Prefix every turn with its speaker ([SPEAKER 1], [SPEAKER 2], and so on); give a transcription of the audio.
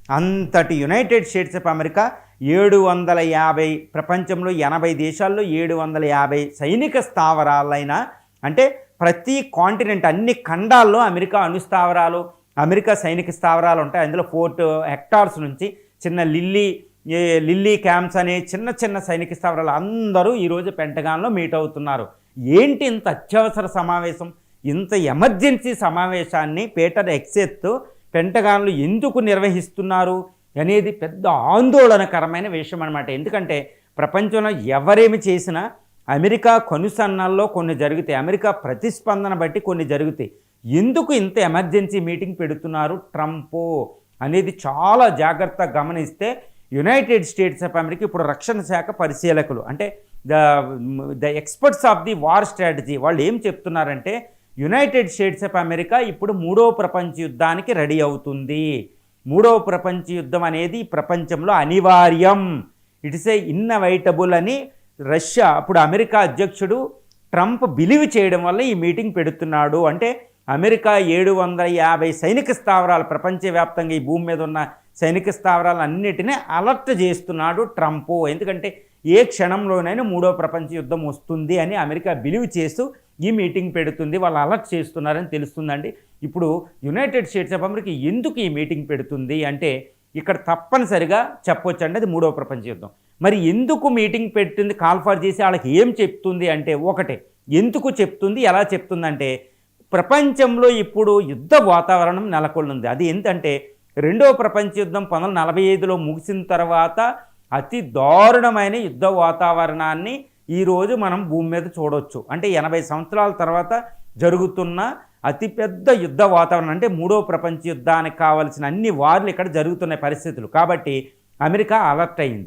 [SPEAKER 1] అంతటి United states of America 750 ప్రపంచంలో 80 దేశాల్లో 750 సైనిక స్థావరాలైన అంటే ప్రతి కాంటినెంట్ అన్ని ఖండాల్లో అమెరికా అణుస్థావరాలు అమెరికా సైనిక స్థావరాలు ఉంటాయి. అందులో 4 హెక్టార్స్ నుంచి చిన్న లిల్లీ క్యాంప్స్ అనే చిన్న చిన్న సైనిక స్థావరాలు అందరూ ఈరోజు పెంటగాన్లో మీట్ అవుతున్నారు. ఏంటి ఇంత అత్యవసర సమావేశం, ఇంత ఎమర్జెన్సీ సమావేశాన్ని పీటర్ హెగ్సెత్ పెంటగాన్లు ఎందుకు నిర్వహిస్తున్నారు అనేది పెద్ద ఆందోళనకరమైన విషయం అనమాట. ఎందుకంటే ప్రపంచంలో ఎవరేమి చేసినా అమెరికా కనుసన్నల్లో కొన్ని జరుగుతాయి, అమెరికా ప్రతిస్పందన బట్టి కొన్ని జరుగుతాయి. ఎందుకు ఇంత ఎమర్జెన్సీ మీటింగ్ పెడుతున్నారు ట్రంప్ అనేది చాలా జాగ్రత్తగా గమనిస్తే యునైటెడ్ స్టేట్స్ ఆఫ్ అమెరికా ఇప్పుడు రక్షణ శాఖ పరిశీలకులు అంటే the experts of the war strategy వాళ్ళు ఏం చెప్తున్నారంటే యునైటెడ్ స్టేట్స్ ఆఫ్ అమెరికా ఇప్పుడు 3వ ప్రపంచ యుద్ధానికి రెడీ అవుతుంది. 3వ ప్రపంచ యుద్ధం అనేది ప్రపంచంలో అనివార్యం, ఇట్స్ ఏ ఇన్నవైటబుల్ అని రష్యా అప్పుడు అమెరికా అధ్యక్షుడు ట్రంప్ బిలీవ్ చేయడం వల్ల ఈ మీటింగ్ పెడుతున్నాడు. అంటే అమెరికా 750 సైనిక స్థావరాలు ప్రపంచవ్యాప్తంగా ఈ భూమి మీద ఉన్న సైనిక స్థావరాలన్నిటినీ అలర్ట్ చేస్తున్నాడు ట్రంప్. ఎందుకంటే ఏ క్షణంలోనైనా 3వ ప్రపంచ యుద్ధం వస్తుంది అని అమెరికా బిలీవ్ చేస్తూ ఈ మీటింగ్ పెడుతుంది, వాళ్ళు అలర్ట్ చేస్తున్నారని తెలుస్తుందండి. ఇప్పుడు యునైటెడ్ స్టేట్స్ ఆఫ్ అమెరికా ఎందుకు ఈ మీటింగ్ పెడుతుంది అంటే ఇక్కడ తప్పనిసరిగా చెప్పొచ్చు అండి అది 3వ ప్రపంచ యుద్ధం. మరి ఎందుకు మీటింగ్ పెట్టింది కాల్ఫర్ చేసి వాళ్ళకి ఏం చెప్తుంది అంటే ఒకటే, ఎందుకు చెప్తుంది ఎలా చెప్తుందంటే ప్రపంచంలో ఇప్పుడు యుద్ధ వాతావరణం నెలకొల్లింది. అది ఏంటంటే 2వ ప్రపంచ యుద్ధం 1945లో ముగిసిన తర్వాత అతి దారుణమైన యుద్ధ వాతావరణాన్ని ఈరోజు మనం భూమి మీద చూడవచ్చు. అంటే 80 సంవత్సరాల తర్వాత జరుగుతున్న అతిపెద్ద యుద్ధ వాతావరణం అంటే 3వ ప్రపంచ యుద్ధానికి కావాల్సిన అన్ని వార్లు ఇక్కడ జరుగుతున్న పరిస్థితులు. కాబట్టి అమెరికా అలర్ట్ అయింది.